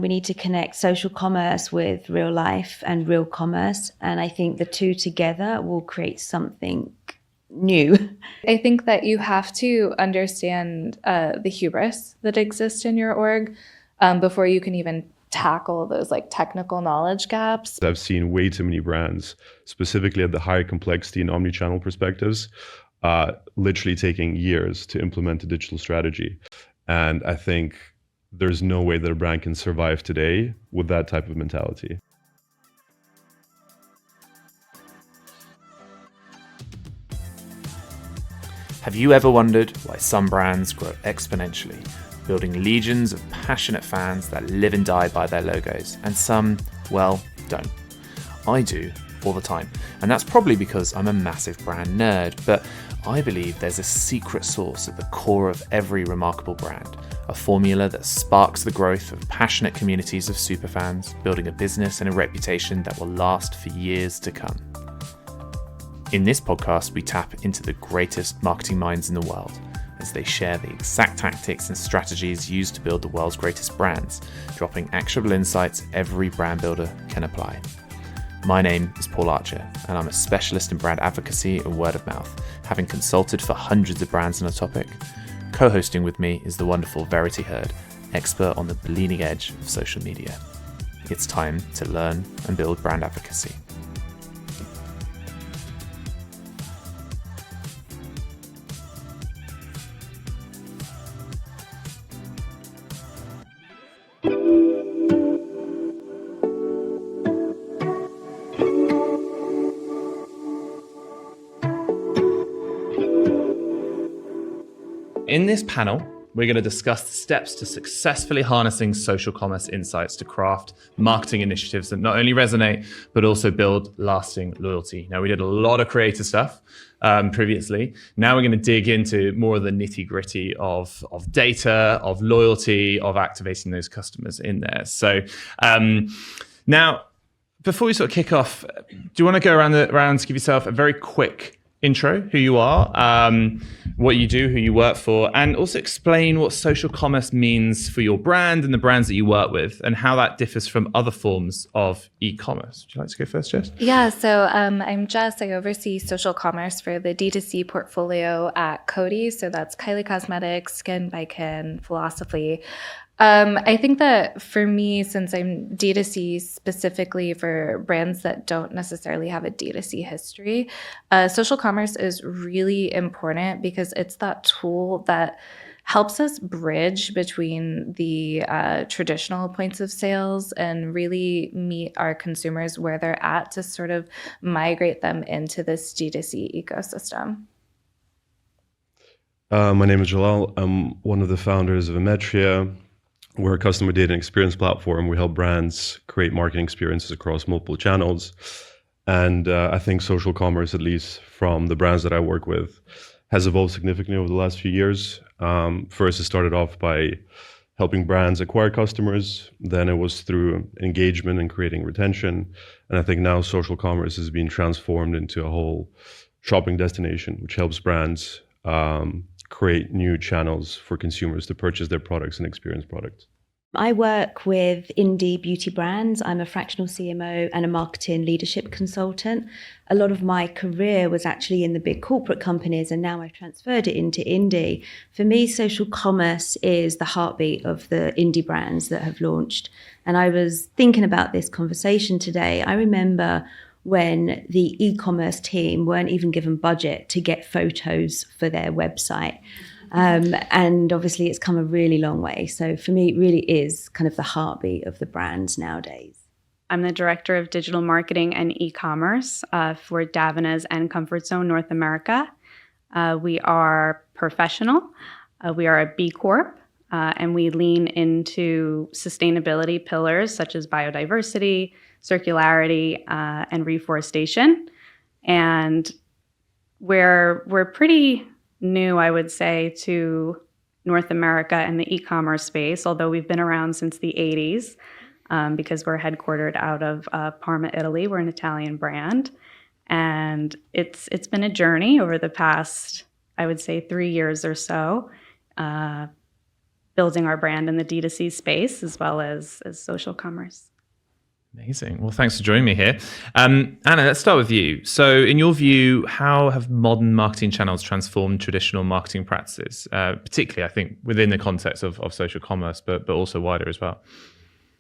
We need to connect social commerce with real life and real commerce. And I think the two together will create something new. I think that you have to understand the hubris that exists in your org before you can even tackle those like technical knowledge gaps. I've seen way too many brands, specifically at the higher complexity and omnichannel perspectives, literally taking years to implement a digital strategy. And I think there's no way that a brand can survive today with that type of mentality. Have you ever wondered why some brands grow exponentially, building legions of passionate fans that live and die by their logos, and some, well, don't? I do, all the time, and that's probably because I'm a massive brand nerd, but I believe there's a secret sauce at the core of every remarkable brand, a formula that sparks the growth of passionate communities of superfans, building a business and a reputation that will last for years to come. In this podcast, we tap into the greatest marketing minds in the world as they share the exact tactics and strategies used to build the world's greatest brands, dropping actionable insights every brand builder can apply. My name is Paul Archer, and I'm a specialist in brand advocacy and word of mouth, having consulted for hundreds of brands on a topic. Co-hosting with me is the wonderful Verity Hurd, expert on the bleeding edge of social media. It's time to learn and build brand advocacy. In this panel, we're going to discuss the steps to successfully harnessing social commerce insights to craft marketing initiatives that not only resonate, but also build lasting loyalty. Now, we did a lot of creative stuff previously. Now we're going to dig into more of the nitty gritty of data, of loyalty, of activating those customers in there. So now, before we sort of kick off, do you want to go around to give yourself a very quick intro, who you are, what you do, who you work for, and also explain what social commerce means for your brand and the brands that you work with and how that differs from other forms of e-commerce. Would you like to go first, Jess? Yeah, so I'm Jess. I oversee social commerce for the D2C portfolio at Coty. So that's Kylie Cosmetics, Skin by Kin, Philosophy. I think that for me, since I'm D2C specifically for brands that don't necessarily have a D2C history, social commerce is really important because it's that tool that helps us bridge between the traditional points of sales and really meet our consumers where they're at to sort of migrate them into this D2C ecosystem. My name is Djalal. I'm one of the founders of Ometria. We're a customer data and experience platform. We help brands create marketing experiences across multiple channels. And I think social commerce, at least from the brands that I work with, has evolved significantly over the last few years. First, it started off by helping brands acquire customers. Then it was through engagement and creating retention. And I think now social commerce is being transformed into a whole shopping destination, which helps brands create new channels for consumers to purchase their products and experience products. I work with indie beauty brands. I'm a fractional CMO and a marketing leadership consultant. A lot of my career was actually in the big corporate companies, and now I've transferred it into indie. For me, social commerce is the heartbeat of the indie brands that have launched. And I was thinking about this conversation today. I remember when the e-commerce team weren't even given budget to get photos for their website. And obviously it's come a really long way. So for me, it really is kind of the heartbeat of the brands nowadays. I'm the director of digital marketing and e-commerce for Davines and Comfort Zone North America. We are professional. We are a B Corp. And we lean into sustainability pillars such as biodiversity, circularity, and reforestation. And we're pretty new, I would say, to North America and the e-commerce space, although we've been around since the 80s because we're headquartered out of Parma, Italy. We're an Italian brand. And it's been a journey over the past, I would say, 3 years or so. building our brand in the D2C space as well as social commerce. Amazing. Well, thanks for joining me here. Anna, let's start with you. So in your view, how have modern marketing channels transformed traditional marketing practices, particularly, I think, within the context of social commerce, but also wider as well?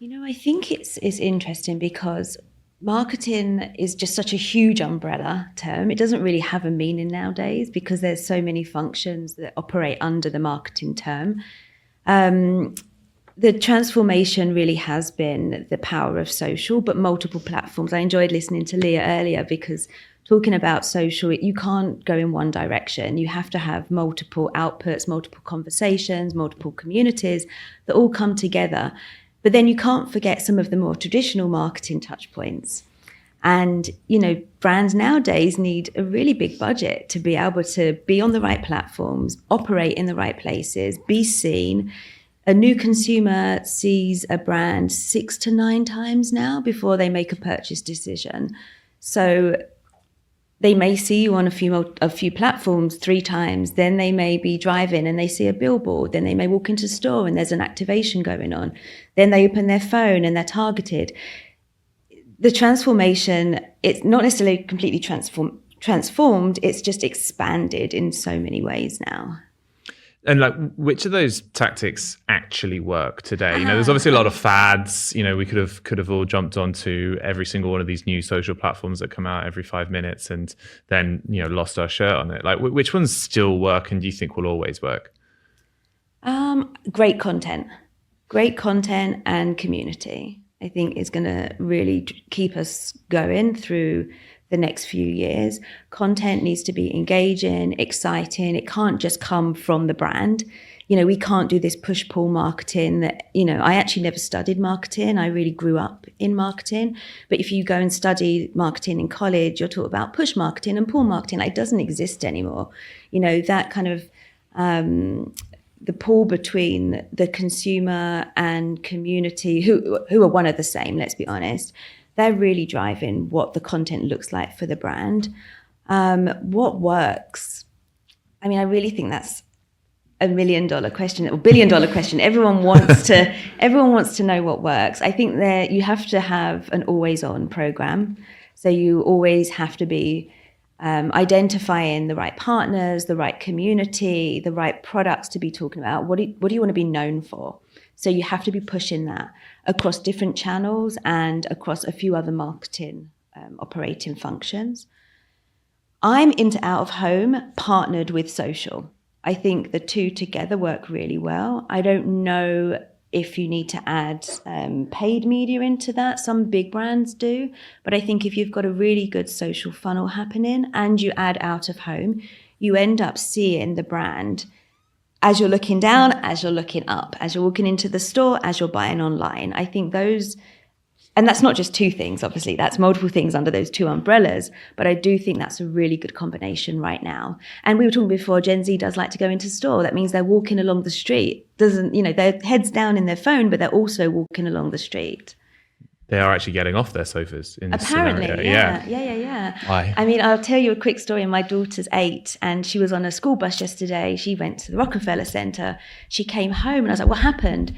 I think it's interesting because marketing is just such a huge umbrella term. It doesn't really have a meaning nowadays because there's so many functions that operate under the marketing term. The transformation really has been the power of social, but multiple platforms. I enjoyed listening to Leah earlier because talking about social, you can't go in one direction. You have to have multiple outputs, multiple conversations, multiple communities that all come together. But then you can't forget some of the more traditional marketing touch points. And, brands nowadays need a really big budget to be able to be on the right platforms, operate in the right places, be seen. A new consumer sees a brand 6 to 9 times now before they make a purchase decision. So they may see you on a few platforms 3 times, then they may be driving and they see a billboard, then they may walk into a store and there's an activation going on, then they open their phone and they're targeted. The transformation, it's not necessarily completely transformed, it's just expanded in so many ways now. And which of those tactics actually work today? There's obviously a lot of fads. We could have all jumped onto every single one of these new social platforms that come out every 5 minutes and then, lost our shirt on it. Which ones still work and do you think will always work? Great content and community, I think is going to really keep us going through the next few years. Content needs to be engaging, exciting. It can't just come from the brand. We can't do this push-pull marketing that, I actually never studied marketing. I really grew up in marketing. But if you go and study marketing in college, you're taught about push marketing and pull marketing. It doesn't exist anymore. That kind of the pull between the consumer and community, who are one of the same, let's be honest. They're really driving what the content looks like for the brand. What works? I really think that's $1 million question or $1 billion question. Everyone wants to know what works. I think that you have to have an always on program. So you always have to be identifying the right partners, the right community, the right products to be talking about. What do you want to be known for? So you have to be pushing that across different channels and across a few other marketing operating functions. I'm into out of home partnered with social. I think the two together work really well. I don't know if you need to add paid media into that. Some big brands do. But I think if you've got a really good social funnel happening and you add out of home, you end up seeing the brand as you're looking down, as you're looking up, as you're walking into the store, as you're buying online. I think those, and that's not just 2 things, obviously, that's multiple things under those 2 umbrellas, but I do think that's a really good combination right now. And we were talking before, Gen Z does like to go into store. That means they're walking along the street. Their head's down in their phone, but they're also walking along the street. They are actually getting off their sofas in this apparently scenario. Yeah. Why? I'll tell you a quick story. My daughter's 8 and she was on a school bus yesterday. She went to the Rockefeller Center. She came home and I was like, what happened?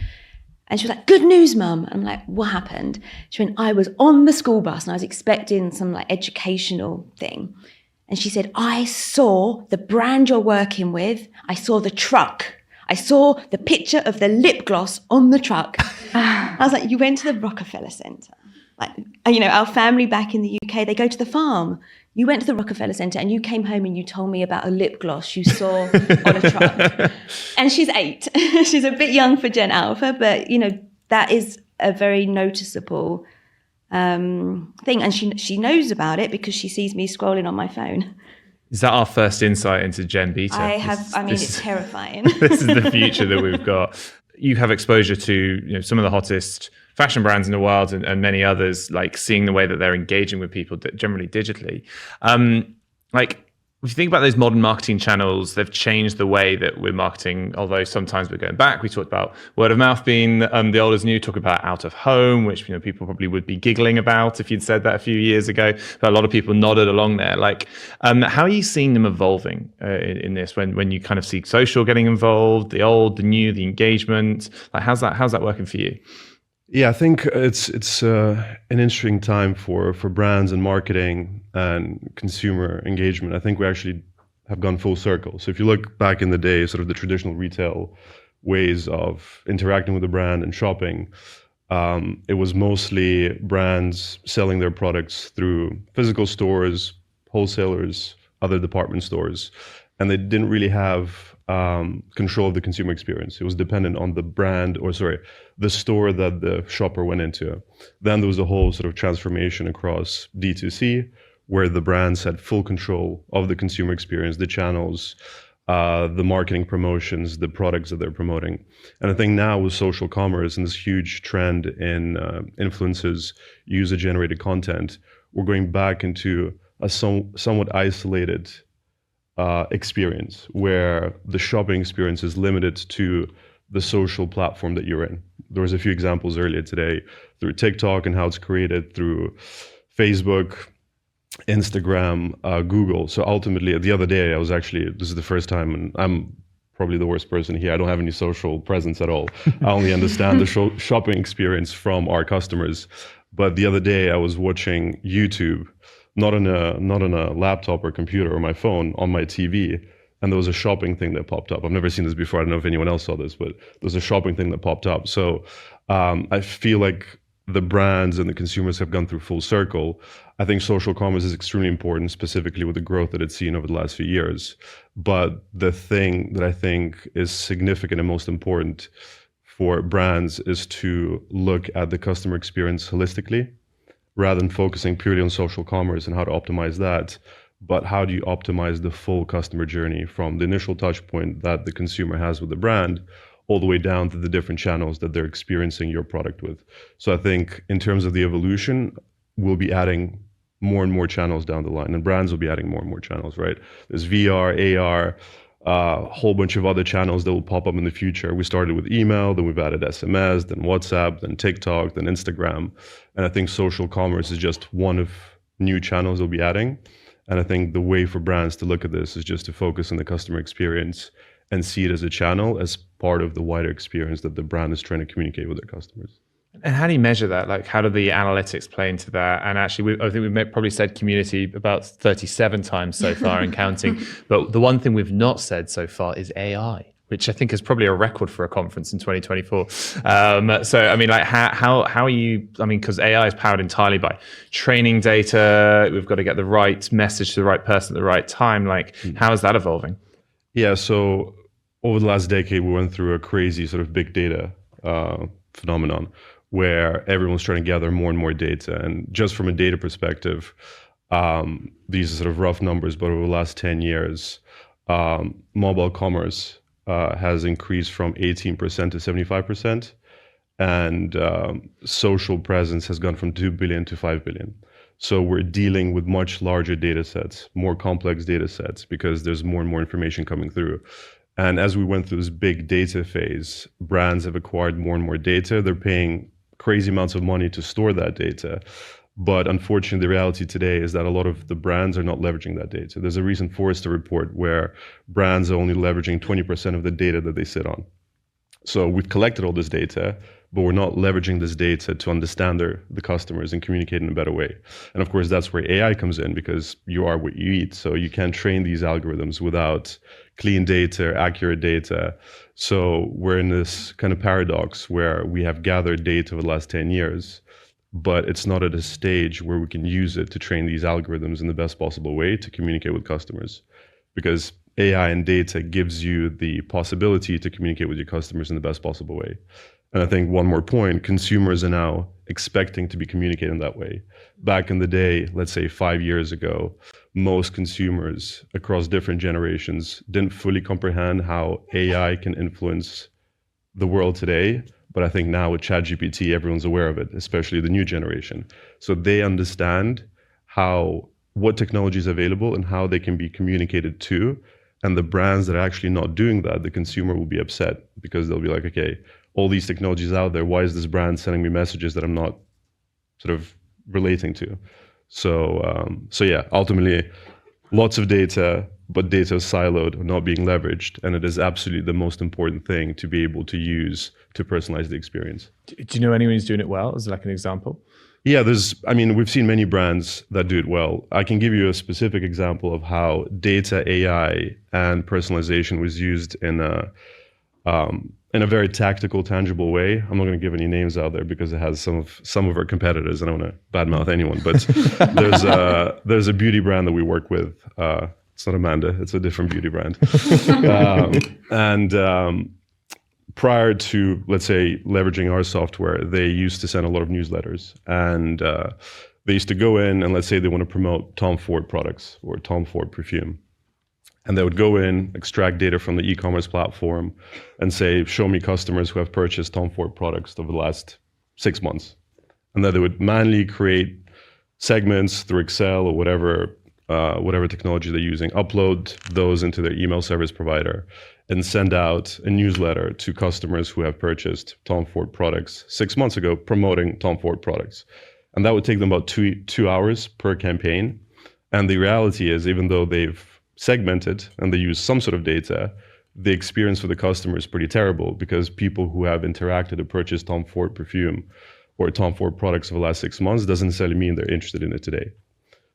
And she was like, good news, Mum. I'm like, what happened? She went, I was on the school bus and I was expecting some educational thing. And she said, I saw the brand you're working with. I saw the truck. I saw the picture of the lip gloss on the truck. I was like, you went to the Rockefeller Center. Our family back in the UK, they go to the farm. You went to the Rockefeller Center and you came home and you told me about a lip gloss you saw on a truck. And she's 8. She's a bit young for Gen Alpha, but, that is a very noticeable thing. And she knows about it because she sees me scrolling on my phone. Is that our first insight into Gen Beta? It's terrifying. This is the future that we've got. You have exposure to some of the hottest fashion brands in the world and many others, seeing the way that they're engaging with people generally digitally. if you think about those modern marketing channels, they've changed the way that we're marketing, although sometimes we're going back. We talked about word of mouth being the old as new, talk about out of home, which people probably would be giggling about if you'd said that a few years ago. But a lot of people nodded along there. Like, how are you seeing them evolving in this when you kind of see social getting involved, the old, the new, the engagement? Like, how's that working for you? Yeah, I think it's an interesting time for brands and marketing and consumer engagement. I think we actually have gone full circle. So if you look back in the day, sort of the traditional retail ways of interacting with the brand and shopping, it was mostly brands selling their products through physical stores, wholesalers, other department stores, and they didn't really have control of the consumer experience. It was dependent on the brand, the store that the shopper went into. Then there was a whole sort of transformation across D2C, where the brands had full control of the consumer experience, the channels, the marketing promotions, the products that they're promoting. And I think now with social commerce and this huge trend in influencers, user-generated content, we're going back into a somewhat isolated experience where the shopping experience is limited to the social platform that you're in. There was a few examples earlier today through TikTok and how it's created, through Facebook, Instagram, Google. So ultimately, the other day, this is the first time, and I'm probably the worst person here. I don't have any social presence at all. I only understand the shopping experience from our customers. But the other day, I was watching YouTube, not on a laptop or computer or my phone, on my TV, and there was a shopping thing that popped up. I've never seen this before. I don't know if anyone else saw this, but there's a shopping thing that popped up. So I feel like the brands and the consumers have gone through full circle. I think social commerce is extremely important, specifically with the growth that it's seen over the last few years. But the thing that I think is significant and most important for brands is to look at the customer experience holistically, rather than focusing purely on social commerce and how to optimize that. But how do you optimize the full customer journey from the initial touch point that the consumer has with the brand all the way down to the different channels that they're experiencing your product with? So I think in terms of the evolution, we'll be adding more and more channels down the line, and brands will be adding more and more channels, right? There's VR, AR, a whole bunch of other channels that will pop up in the future. We started with email, then we've added SMS, then WhatsApp, then TikTok, then Instagram. And I think social commerce is just one of new channels we'll be adding. And I think the way for brands to look at this is just to focus on the customer experience and see it as a channel, as part of the wider experience that the brand is trying to communicate with their customers. And how do you measure that? Like, how do the analytics play into that? And actually, I think we've probably said community about 37 times so far and counting. But the one thing we've not said so far is AI, which I think is probably a record for a conference in 2024. So, I mean, like, how are you, because AI is powered entirely by training data. We've got to get the right message to the right person at the right time. Like, how is that evolving? Yeah, so over the last decade, we went through a crazy sort of big data phenomenon, where everyone's trying to gather more and more data. And just from a data perspective, these are sort of rough numbers, but over the last 10 years, mobile commerce has increased from 18% to 75%. And social presence has gone from 2 billion to 5 billion. So we're dealing with much larger data sets, more complex data sets, because there's more and more information coming through. And as we went through this big data phase, brands have acquired more and more data. They're paying crazy amounts of money to store that data. But unfortunately, the reality today is that a lot of the brands are not leveraging that data. There's a recent Forrester report where brands are only leveraging 20% of the data that they sit on. So we've collected all this data, but we're not leveraging this data to understand the customers and communicate in a better way. And of course, that's where AI comes in, because you are what you eat. So you can't train these algorithms without clean data, accurate data. So we're in this kind of paradox where we have gathered data over the last 10 years, but it's not at a stage where we can use it to train these algorithms in the best possible way to communicate with customers. Because AI and data gives you the possibility to communicate with your customers in the best possible way. And I think one more point, consumers are now expecting to be communicated in that way. Back in the day, let's say 5 years ago, most consumers across different generations didn't fully comprehend how AI can influence the world today. But I think now with ChatGPT, everyone's aware of it, especially the new generation. So they understand how what technology is available and how they can be communicated to. And the brands that are actually not doing that, the consumer will be upset because they'll be like, okay, all these technologies out there, why is this brand sending me messages that I'm not sort of relating to? So yeah, ultimately, lots of data, but data is siloed or not being leveraged. And it is absolutely the most important thing to be able to use to personalize the experience. Do you know anyone who's doing it well, as like an example? Yeah, we've seen many brands that do it well. I can give you a specific example of how data, AI, and personalization was used in a very tactical, tangible way. I'm not going to give any names out there because it has some of our competitors. I don't want to badmouth anyone, but there's a beauty brand that we work with. It's not Amanda, it's a different beauty brand. Prior to, let's say, leveraging our software, they used to send a lot of newsletters, and they used to go in and let's say they want to promote Tom Ford products or Tom Ford perfume. And they would go in, extract data from the e-commerce platform and say, show me customers who have purchased Tom Ford products over the last 6 months. And then they would manually create segments through Excel or whatever technology they're using, upload those into their email service provider, and send out a newsletter to customers who have purchased Tom Ford products 6 months ago, promoting Tom Ford products. And that would take them about two hours per campaign. And the reality is, even though they've segmented and they use some sort of data, the experience for the customer is pretty terrible because people who have interacted or purchased Tom Ford perfume or Tom Ford products over the last 6 months doesn't necessarily mean they're interested in it today.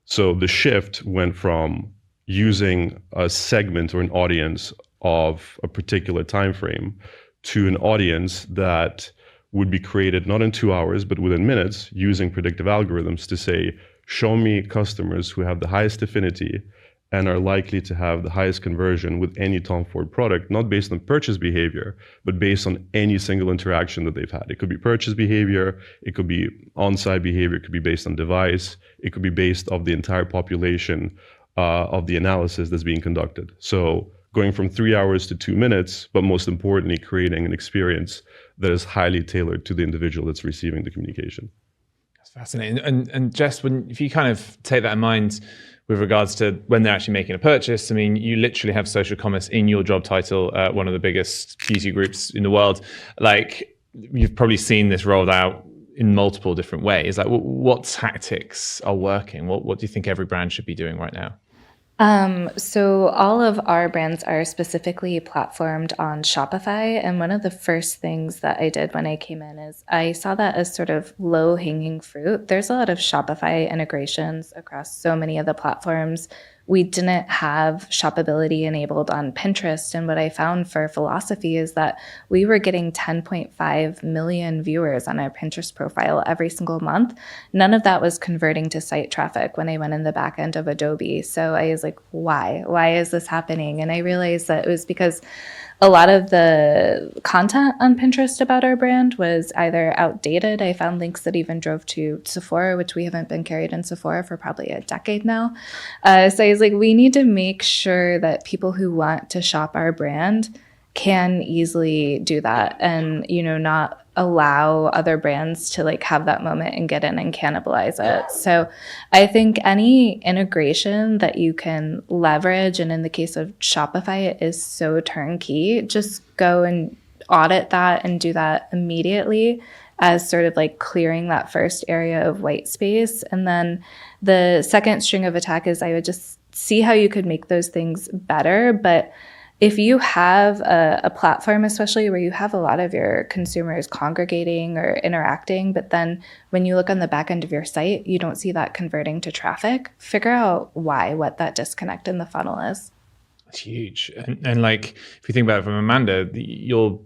So the shift went from using a segment or an audience of a particular time frame to an audience that would be created not in 2 hours, but within minutes, using predictive algorithms to say, show me customers who have the highest affinity and are likely to have the highest conversion with any Tom Ford product, not based on purchase behavior, but based on any single interaction that they've had. It could be purchase behavior, it could be on-site behavior, it could be based on device, it could be based off the entire population of the analysis that's being conducted. So going from 3 hours to 2 minutes, but most importantly, creating an experience that is highly tailored to the individual that's receiving the communication. That's fascinating. And Jess, if you kind of take that in mind with regards to when they're actually making a purchase, I mean, you literally have social commerce in your job title at one of the biggest beauty groups in the world. Like, you've probably seen this rolled out in multiple different ways. Like, what tactics are working? What do you think every brand should be doing right now? So all of our brands are specifically platformed on Shopify. And one of the first things that I did when I came in is I saw that as sort of low hanging fruit. There's a lot of Shopify integrations across so many of the platforms. We didn't have shoppability enabled on Pinterest. And what I found for philosophy is that we were getting 10.5 million viewers on our Pinterest profile every single month. None of that was converting to site traffic when I went in the back end of Adobe. So I was like, why? Why is this happening? And I realized that it was because a lot of the content on Pinterest about our brand was either outdated. I found links that even drove to Sephora, which we haven't been carried in Sephora for probably a decade now. So I was like, we need to make sure that people who want to shop our brand can easily do that and, not allow other brands to like have that moment and get in and cannibalize it. So I think any integration that you can leverage, and in the case of Shopify, it is so turnkey, just go and audit that and do that immediately as sort of like clearing that first area of white space. And then the second string of attack is I would just see how you could make those things better. But if you have a platform, especially where you have a lot of your consumers congregating or interacting, but then when you look on the back end of your site, you don't see that converting to traffic, figure out what that disconnect in the funnel is. It's huge. And like, if you think about it from Amanda, you're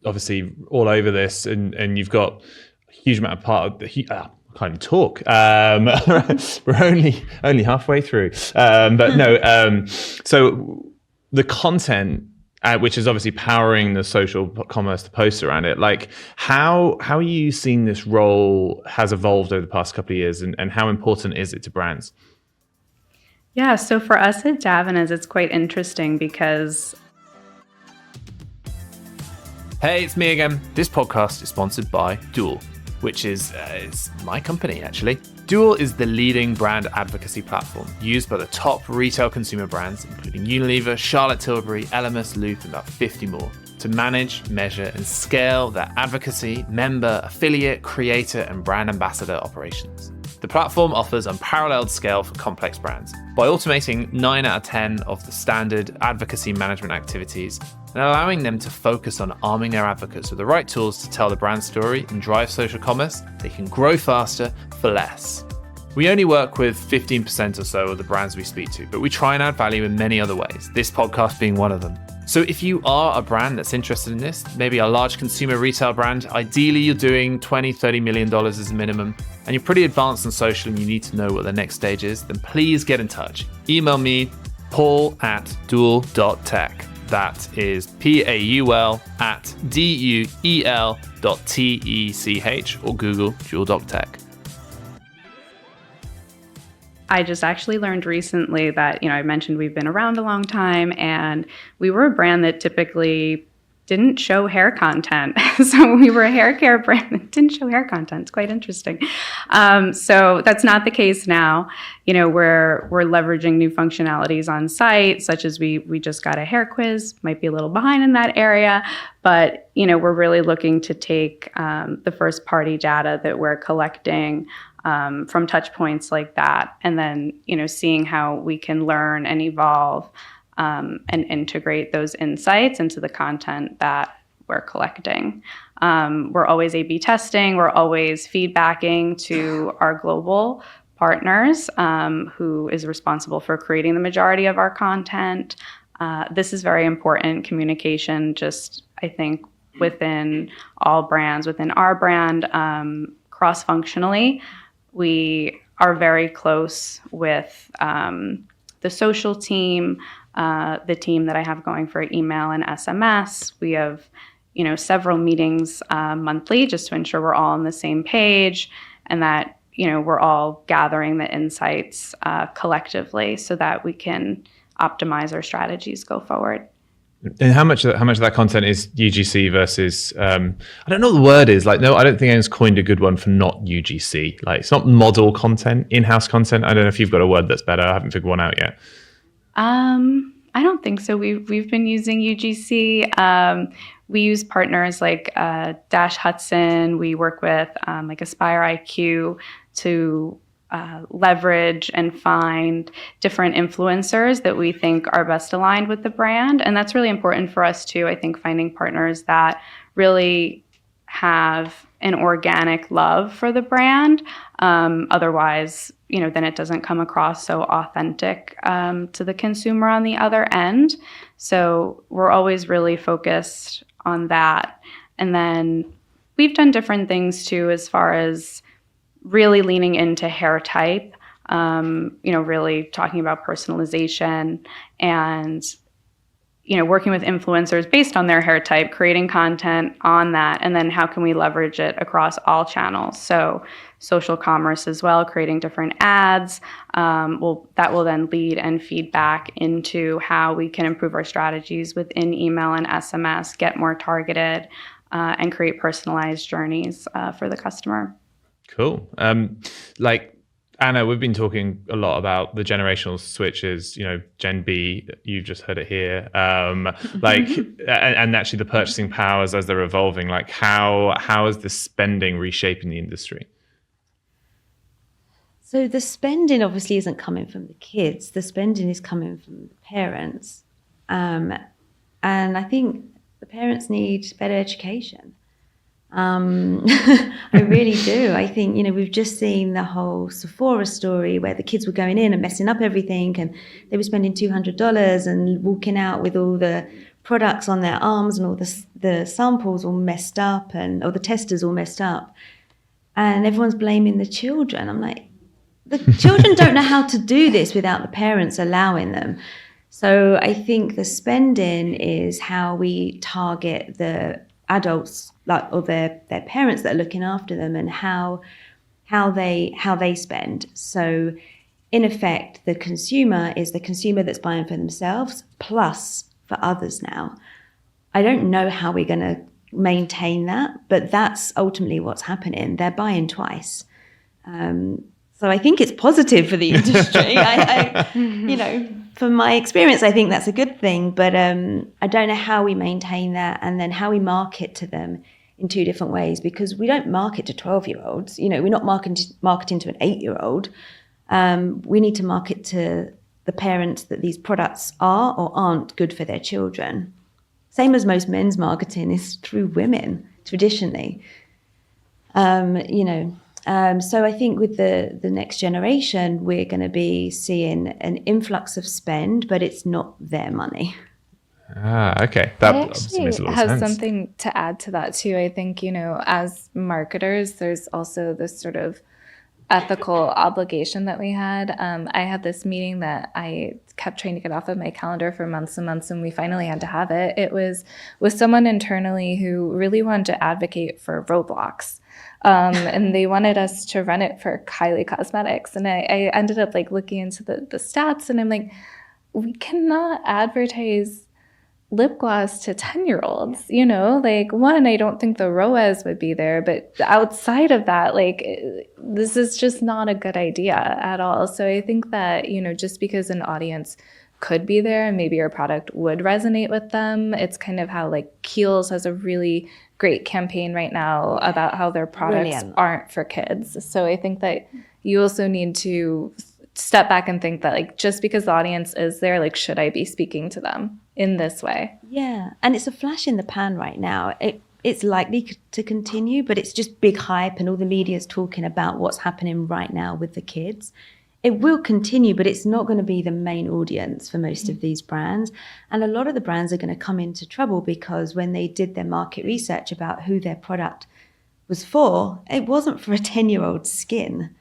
obviously all over this and you've got a huge amount of part of the I can't even talk. We're only halfway through. But no, so the content, which is obviously powering the social commerce, the posts around it, like how are you seeing this role has evolved over the past couple of years, and how important is it to brands? Yeah, so for us at Davines, it's quite interesting because... Hey, it's me again. This podcast is sponsored by Duel. which is my company, actually. Dual is the leading brand advocacy platform used by the top retail consumer brands, including Unilever, Charlotte Tilbury, Elemis, Loop, and about 50 more, to manage, measure, and scale their advocacy, member, affiliate, creator, and brand ambassador operations. The platform offers unparalleled scale for complex brands by automating 9 out of 10 of the standard advocacy management activities and allowing them to focus on arming their advocates with the right tools to tell the brand story and drive social commerce. They can grow faster for less. We only work with 15% or so of the brands we speak to, but we try and add value in many other ways, this podcast being one of them. So if you are a brand that's interested in this, maybe a large consumer retail brand, ideally you're doing $20, $30 million as a minimum, and you're pretty advanced on social and you need to know what the next stage is, then please get in touch. Email me, paul@dual.tech. That is paul@duel.tech, or Google Dual.tech. I just actually learned recently that, I mentioned we've been around a long time, and we were a brand that typically didn't show hair content. So we were a hair care brand that didn't show hair content. It's quite interesting. So that's not the case now. We're leveraging new functionalities on site, such as we just got a hair quiz, might be a little behind in that area, but we're really looking to take the first party data that we're collecting from touch points like that, and then seeing how we can learn and evolve and integrate those insights into the content that we're collecting. We're always A/B testing. We're always feedbacking to our global partners, who is responsible for creating the majority of our content. This is very important communication, just I think within all brands, within our brand, cross-functionally. We are very close with the social team, the team that I have going for email and SMS. We have, several meetings monthly just to ensure we're all on the same page and that, we're all gathering the insights collectively so that we can optimize our strategies go forward. And how much of that content is UGC versus I don't know what the word is. I don't think anyone's coined a good one for not UGC. It's not model content, in-house content. I don't know if you've got a word that's better. I haven't figured one out yet. I don't think so. We've been using UGC. We use partners like Dash Hudson. We work with Aspire IQ to leverage and find different influencers that we think are best aligned with the brand. And that's really important for us too. I think finding partners that really have an organic love for the brand. Otherwise, then it doesn't come across so authentic to the consumer on the other end. So we're always really focused on that. And then we've done different things too, as far as really leaning into hair type, really talking about personalization and, working with influencers based on their hair type, creating content on that, and then how can we leverage it across all channels? So social commerce as well, creating different ads, that will then lead and feed back into how we can improve our strategies within email and SMS, get more targeted, and create personalized journeys for the customer. Cool. Anna, we've been talking a lot about the generational switches, Gen B, you've just heard it here. And actually the purchasing powers as they're evolving, how is the spending reshaping the industry? So the spending obviously isn't coming from the kids. The spending is coming from the parents. And I think the parents need better education. I really do. I think, we've just seen the whole Sephora story where the kids were going in and messing up everything, and they were spending $200 and walking out with all the products on their arms and all the samples all messed up or the testers all messed up. And everyone's blaming the children. I'm like, the children don't know how to do this without the parents allowing them. So I think the spending is how we target the adults, or their parents that are looking after them, and how they spend. So in effect, the consumer is the consumer that's buying for themselves plus for others now. I don't know how we're going to maintain that, but that's ultimately what's happening. They're buying twice. So I think it's positive for the industry. From my experience, I think that's a good thing, but I don't know how we maintain that and then how we market to them in two different ways, because we don't market to 12-year-olds. We're not marketing to an 8-year-old. We need to market to the parents that these products are or aren't good for their children. Same as most men's marketing is through women, traditionally. So I think with the next generation, we're going to be seeing an influx of spend, but it's not their money. Okay. That I actually makes a lot of have sense. something to add to that too. I think, as marketers, there's also this sort of ethical obligation that we had. I had this meeting that I kept trying to get off of my calendar for months and months, and we finally had to have it. It was with someone internally who really wanted to advocate for Roblox. And they wanted us to run it for Kylie Cosmetics. And I ended up looking into the stats, and I'm like, we cannot advertise lip gloss to 10-year-olds, one, I don't think the ROAS would be there, but outside of that, this is just not a good idea at all. So I think that, just because an audience could be there and maybe our product would resonate with them, it's kind of how Kiehl's has a really great campaign right now about how their products aren't for kids. So I think that you also need to step back and think that just because the audience is there, should I be speaking to them in this way? Yeah, and it's a flash in the pan right now. It's likely to continue, but it's just big hype and all the media's talking about what's happening right now with the kids. It will continue, but it's not going to be the main audience for most of these brands. And a lot of the brands are going to come into trouble because when they did their market research about who their product was for, it wasn't for a 10-year-old's skin.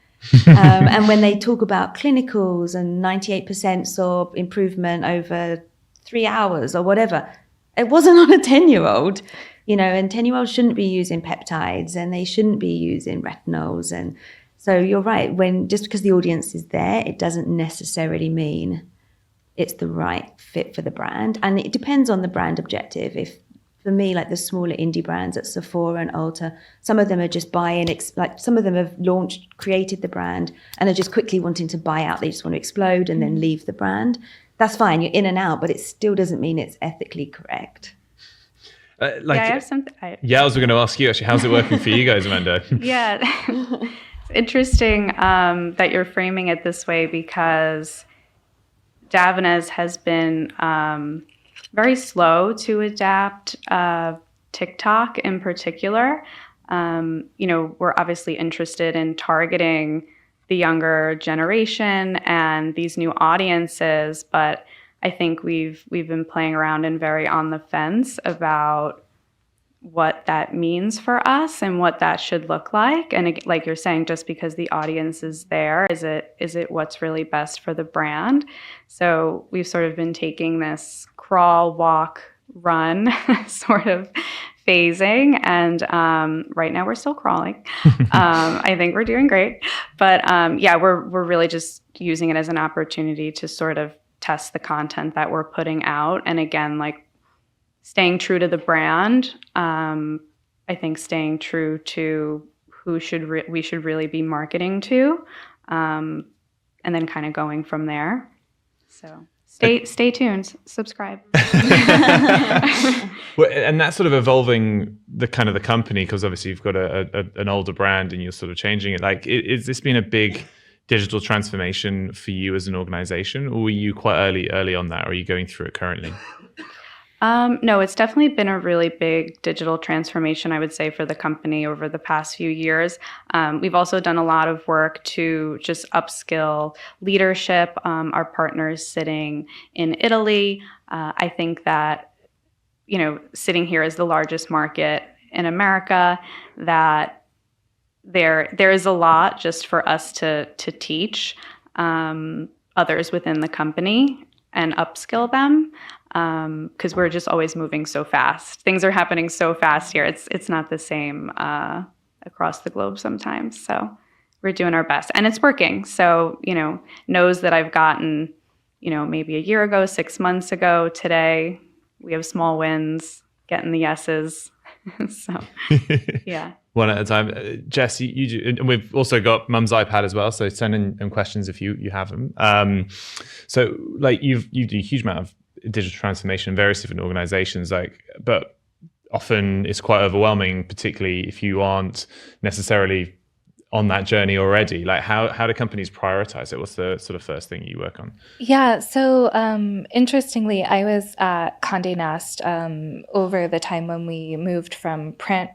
And when they talk about clinicals and 98% saw improvement over 3 hours or whatever, it wasn't on a 10-year-old, and 10-year-olds shouldn't be using peptides and they shouldn't be using retinols. And so you're right, just because the audience is there, it doesn't necessarily mean it's the right fit for the brand. And it depends on the brand objective. If for me, the smaller indie brands at Sephora and Ulta, some of them are just buying, some of them have created the brand and are just quickly wanting to buy out. They just want to explode and then leave the brand. That's fine, you're in and out, but it still doesn't mean it's ethically correct. I have something. I was going to ask you, actually, how's it working for you guys, Amanda? Yeah, it's interesting that you're framing it this way, because Davines has been very slow to adapt TikTok in particular. We're obviously interested in targeting the younger generation and these new audiences, but I think we've been playing around and very on the fence about what that means for us and what that should look like. And like you're saying, just because the audience is there, is it what's really best for the brand? So we've sort of been taking this crawl, walk, run sort of phasing, and right now we're still crawling. I think we're doing great, but we're really just using it as an opportunity to sort of test the content that we're putting out, and again, staying true to the brand. I think staying true to who we should really be marketing to, and then kind of going from there. So stay tuned, subscribe. Well, and that's sort of evolving the company, because obviously you've got an older brand and you're sort of changing it. Is this been a big digital transformation for you as an organization, or were you quite early on that, or are you going through it currently? No, it's definitely been a really big digital transformation, I would say, for the company over the past few years. We've also done a lot of work to just upskill leadership. Our partners sitting in Italy, I think that, sitting here as the largest market in America, that there is a lot just for us to teach others within the company and upskill them. Because we're just always moving so fast. Things are happening so fast here. It's not the same across the globe sometimes. So we're doing our best, and it's working. So knows that I've gotten maybe a year ago, 6 months ago, today we have small wins, getting the yeses. So, yeah. One at a time. Jess, you do, and we've also got Mum's iPad as well, so send in questions if you have them. So like you do a huge amount of digital transformation in various different organizations, but often it's quite overwhelming, particularly if you aren't necessarily on that journey already. Like how do companies prioritize it? What's the sort of first thing you work on? Yeah, so interestingly, I was at Condé Nast over the time when we moved from print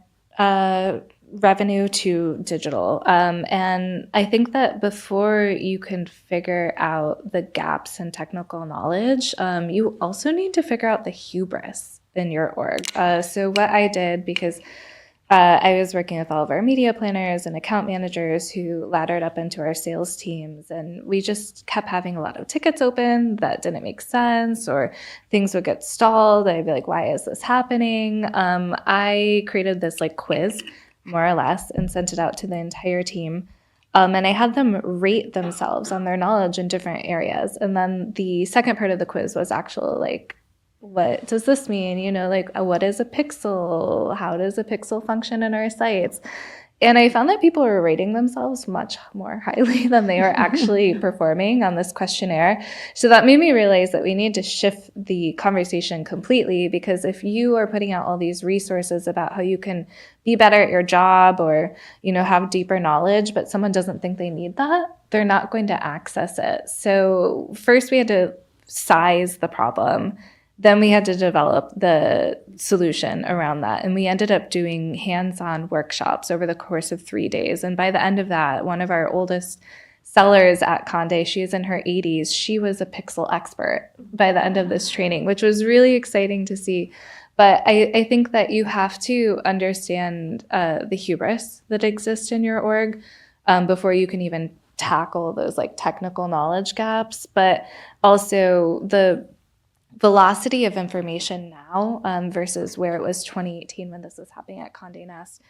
revenue to digital. And I think that before you can figure out the gaps in technical knowledge, you also need to figure out the hubris in your org. So what I did, because I was working with all of our media planners and account managers who laddered up into our sales teams, and we just kept having a lot of tickets open that didn't make sense, or things would get stalled. I'd be like, why is this happening? I created this like quiz, more or less, and sent it out to the entire team. And I had them rate themselves on their knowledge in different areas. And then the second part of the quiz was actual like, what does this mean? You know, like what is a pixel? How does a pixel function in our sites? And I found that people were rating themselves much more highly than they are actually performing on this questionnaire. So that made me realize that we need to shift the conversation completely, because if you are putting out all these resources about how you can be better at your job or, you know, have deeper knowledge, but someone doesn't think they need that, they're not going to access it. So first we had to size the problem. Then we had to develop the solution around that. And we ended up doing hands-on workshops over the course of 3 days. And by the end of that, one of our oldest sellers at Condé, she is in her 80s. She was a pixel expert by the end of this training, which was really exciting to see. But I think that you have to understand the hubris that exists in your org before you can even tackle those like technical knowledge gaps. But also the velocity of information now versus where it was 2018 when this was happening at Condé Nast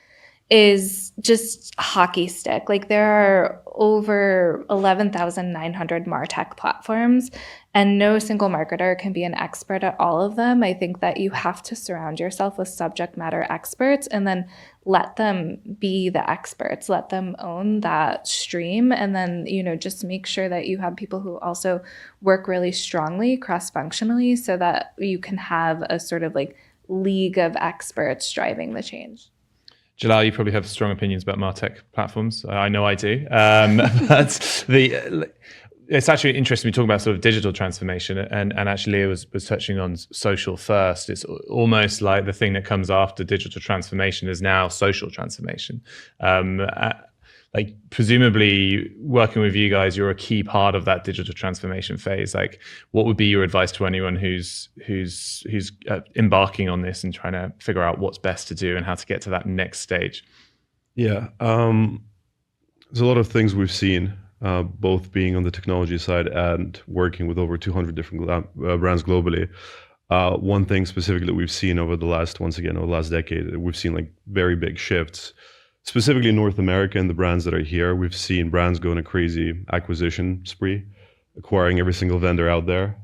is just hockey stick. Like there are over 11,900 MarTech platforms, and no single marketer can be an expert at all of them. I think that you have to surround yourself with subject matter experts and then let them be the experts, let them own that stream. And then, you know, just make sure that you have people who also work really strongly cross-functionally so that you can have a sort of like league of experts driving the change. Djalal, you probably have strong opinions about MarTech platforms. I know I do. But it's actually interesting we talk about sort of digital transformation, and actually Leah was touching on social first. It's almost like the thing that comes after digital transformation is now social transformation. Like presumably working with you guys, you're a key part of that digital transformation phase. Like what would be your advice to anyone who's embarking on this and trying to figure out what's best to do and how to get to that next stage? Yeah, there's a lot of things we've seen, both being on the technology side and working with over 200 different brands globally. One thing specifically that we've seen over the last decade, we've seen like very big shifts. Specifically in North America and the brands that are here, we've seen brands go on a crazy acquisition spree, acquiring every single vendor out there.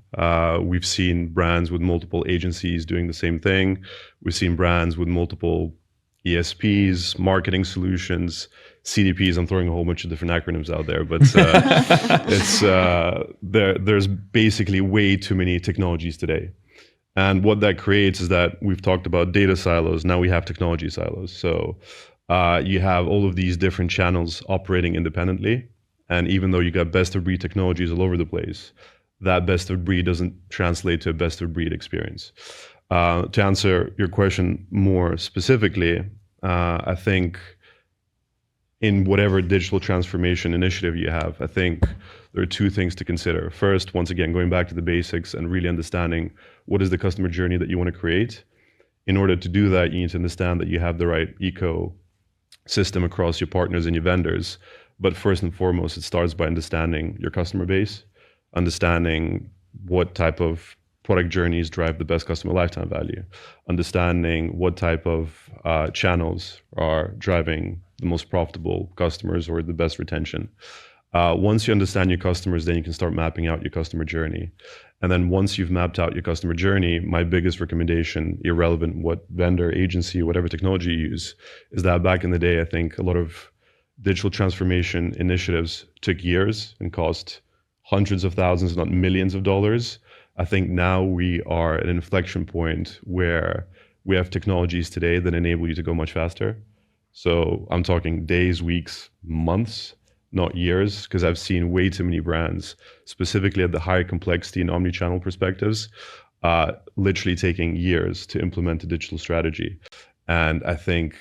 We've seen brands with multiple agencies doing the same thing. We've seen brands with multiple ESPs, marketing solutions, CDPs. I'm throwing a whole bunch of different acronyms out there, but there's basically way too many technologies today. And what that creates is that we've talked about data silos. Now we have technology silos. So you have all of these different channels operating independently. And even though you got best of breed technologies all over the place, that best of breed doesn't translate to a best of breed experience. To answer your question more specifically, I think in whatever digital transformation initiative you have, I think there are two things to consider. First, once again, going back to the basics and really understanding what is the customer journey that you want to create. In order to do that, you need to understand that you have the right ecosystem across your partners and your vendors. But first and foremost, it starts by understanding your customer base, understanding what type of product journeys drive the best customer lifetime value, understanding what type of channels are driving the most profitable customers or the best retention. Once you understand your customers, then you can start mapping out your customer journey. And then once you've mapped out your customer journey, my biggest recommendation, irrelevant what vendor, agency, whatever technology you use, is that back in the day, I think a lot of digital transformation initiatives took years and cost hundreds of thousands, if not millions of dollars. I think now we are at an inflection point where we have technologies today that enable you to go much faster. So I'm talking days, weeks, months, not years, because I've seen way too many brands, specifically at the higher complexity and omni-channel perspectives, literally taking years to implement a digital strategy. And I think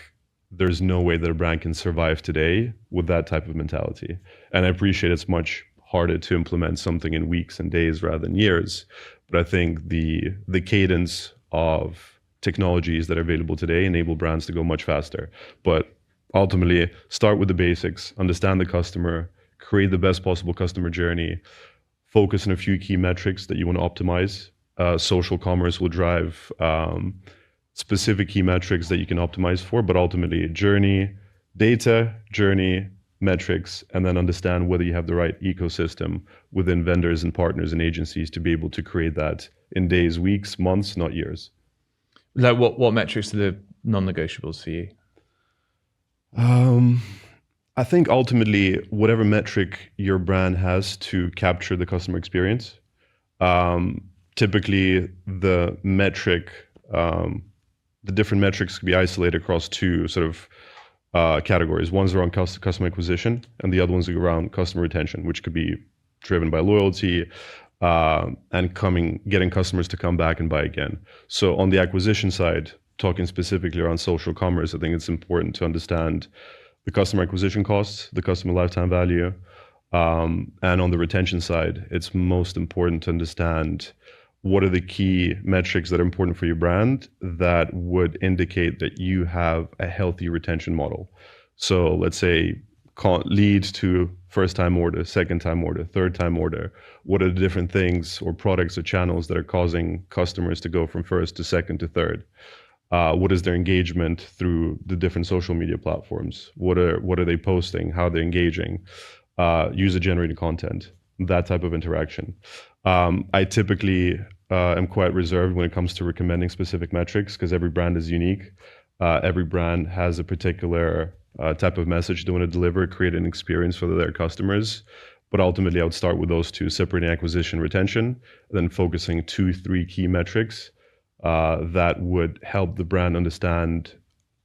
there's no way that a brand can survive today with that type of mentality. And I appreciate it's much harder to implement something in weeks and days rather than years. But I think the cadence of technologies that are available today enable brands to go much faster. But ultimately, start with the basics, understand the customer, create the best possible customer journey, focus on a few key metrics that you want to optimize. Social commerce will drive specific key metrics that you can optimize for, but ultimately journey, data, journey, metrics, and then understand whether you have the right ecosystem within vendors and partners and agencies to be able to create that in days, weeks, months, not years. Like what metrics are the non-negotiables for you? I think ultimately, whatever metric your brand has to capture the customer experience, typically the different metrics can be isolated across two sort of categories. One's around customer acquisition, and the other one's around customer retention, which could be driven by loyalty and getting customers to come back and buy again. So on the acquisition side, talking specifically around social commerce, I think it's important to understand the customer acquisition costs, the customer lifetime value, and on the retention side, it's most important to understand what are the key metrics that are important for your brand that would indicate that you have a healthy retention model. So let's say lead to first time order, second time order, third time order. What are the different things or products or channels that are causing customers to go from first to second to third? What is their engagement through the different social media platforms? What are they posting? How they're engaging? User-generated content, that type of interaction. I typically am quite reserved when it comes to recommending specific metrics because every brand is unique. Every brand has a particular type of message they want to deliver, create an experience for their customers. But ultimately, I would start with those two, separating acquisition, retention, then focusing 2-3 key metrics that would help the brand understand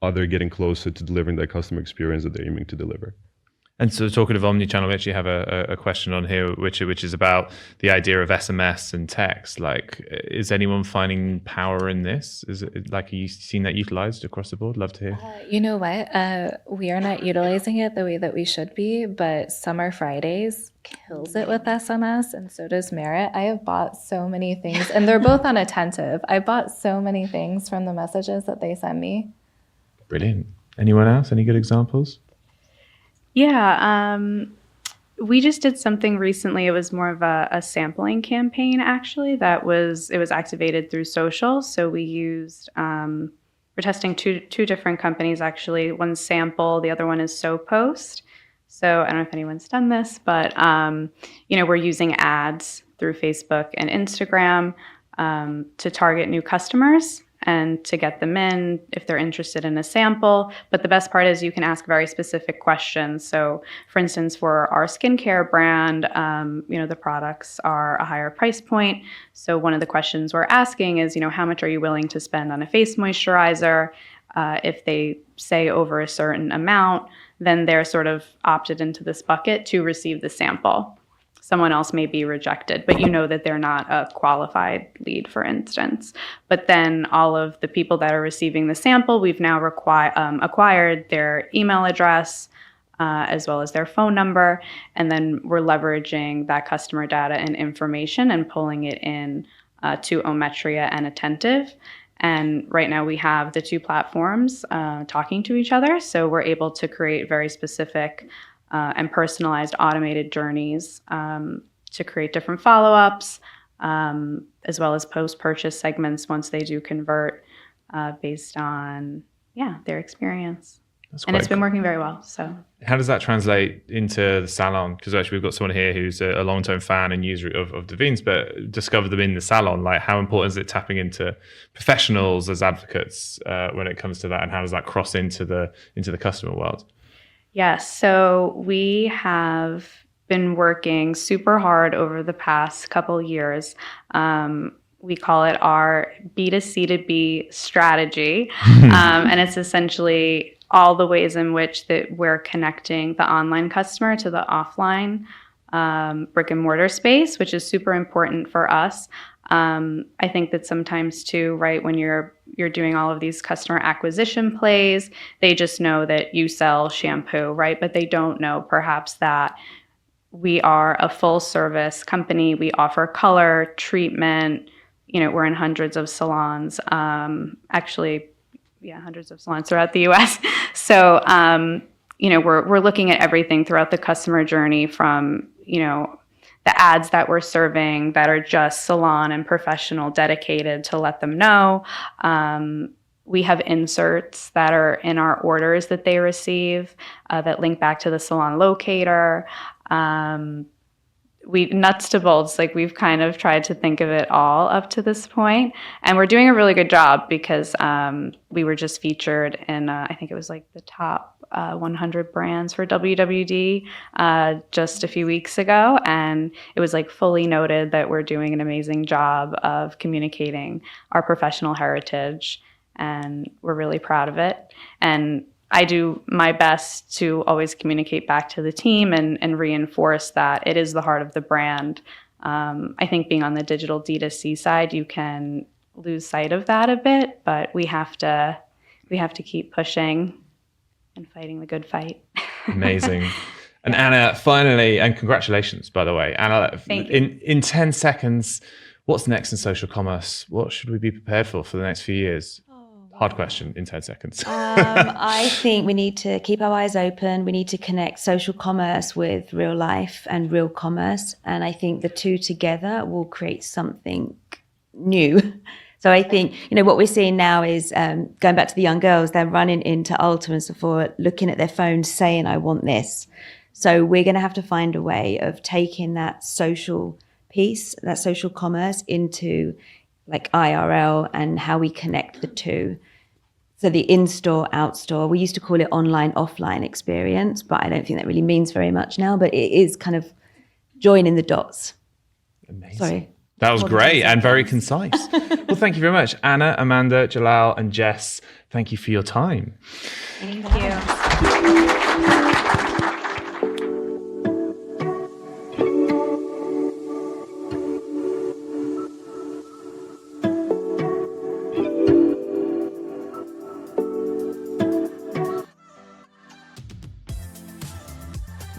are they getting closer to delivering that customer experience that they're aiming to deliver. And so talking of omnichannel, we actually have a question on here, which is about the idea of SMS and text. Like, is anyone finding power in this? Is it like, are you seeing that utilized across the board? Love to hear. You know what? We are not utilizing it the way that we should be, but Summer Fridays kills it with SMS, and so does Merit. I have bought so many things, and they're both unattentive. I bought so many things from the messages that they send me. Brilliant. Anyone else? Any good examples? Yeah, we just did something recently. It was more of a sampling campaign, actually, it was activated through social. So we used, we're testing two different companies, actually. One's Sample, the other one is SoPost. So I don't know if anyone's done this, but, we're using ads through Facebook and Instagram to target new customers and to get them in if they're interested in a sample. But the best part is you can ask very specific questions. So for instance, for our skincare brand, the products are a higher price point. So one of the questions we're asking is, how much are you willing to spend on a face moisturizer? If they say over a certain amount, then they're sort of opted into this bucket to receive the sample. Someone else may be rejected, but that they're not a qualified lead, for instance. But then all of the people that are receiving the sample, we've now acquired their email address as well as their phone number, and then we're leveraging that customer data and information and pulling it in to Ometria and Attentive. And right now we have the two platforms talking to each other, so we're able to create very specific and personalized automated journeys to create different follow-ups, as well as post-purchase segments once they do convert based on their experience. And it's been working very well. So how does that translate into the salon? Because actually we've got someone here who's a long-term fan and user of Davines, but discovered them in the salon. Like, how important is it tapping into professionals as advocates when it comes to that, and how does that cross into the customer world? Yes, so we have been working super hard over the past couple years. We call it our B2C2B strategy, and it's essentially all the ways in which that we're connecting the online customer to the offline brick and mortar space, which is super important for us. I think that sometimes too, right, when you're doing all of these customer acquisition plays, they just know that you sell shampoo, right? But they don't know perhaps that we are a full service company. We offer color, treatment. We're in hundreds of salons, hundreds of salons throughout the US. So, we're looking at everything throughout the customer journey, from, the ads that we're serving that are just salon and professional dedicated to let them know. We have inserts that are in our orders that they receive that link back to the salon locator. Nuts to bolts, like, we've kind of tried to think of it all up to this point, and we're doing a really good job because we were just featured in I think it was like the top 100 brands for WWD just a few weeks ago, and it was like fully noted that we're doing an amazing job of communicating our professional heritage, and we're really proud of it. And I do my best to always communicate back to the team and reinforce that it is the heart of the brand. I think being on the digital D2C side, you can lose sight of that a bit, but we have to keep pushing and fighting the good fight. Amazing. And Anna, finally, and congratulations, by the way. Anna, in 10 seconds, what's next in social commerce? What should we be prepared for the next few years? Hard question in 10 seconds. I think we need to keep our eyes open. We need to connect social commerce with real life and real commerce. And I think the two together will create something new. So I think, what we're seeing now is going back to the young girls, they're running into Ulta and Sephora, looking at their phones saying, I want this. So we're going to have to find a way of taking that social piece, that social commerce, into like IRL and how we connect the two. So the in-store, out-store, we used to call it online, offline experience, but I don't think that really means very much now, but it is kind of joining the dots. Amazing. Sorry. That was great and very concise. Well, thank you very much, Anna, Amanda, Djalal, and Jess. Thank you for your time. Thank you.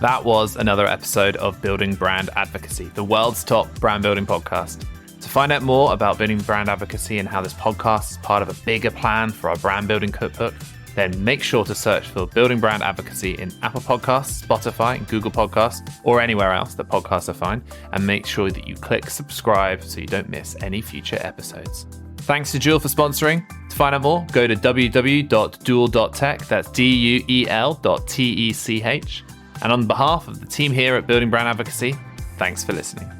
That was another episode of Building Brand Advocacy, the world's top brand building podcast. To find out more about building brand advocacy and how this podcast is part of a bigger plan for our brand building cookbook, then make sure to search for Building Brand Advocacy in Apple Podcasts, Spotify, Google Podcasts, or anywhere else that podcasts are found, and make sure that you click subscribe so you don't miss any future episodes. Thanks to Duel for sponsoring. To find out more, go to www.duel.tech, that's duel.tech. And on behalf of the team here at Building Brand Advocacy, thanks for listening.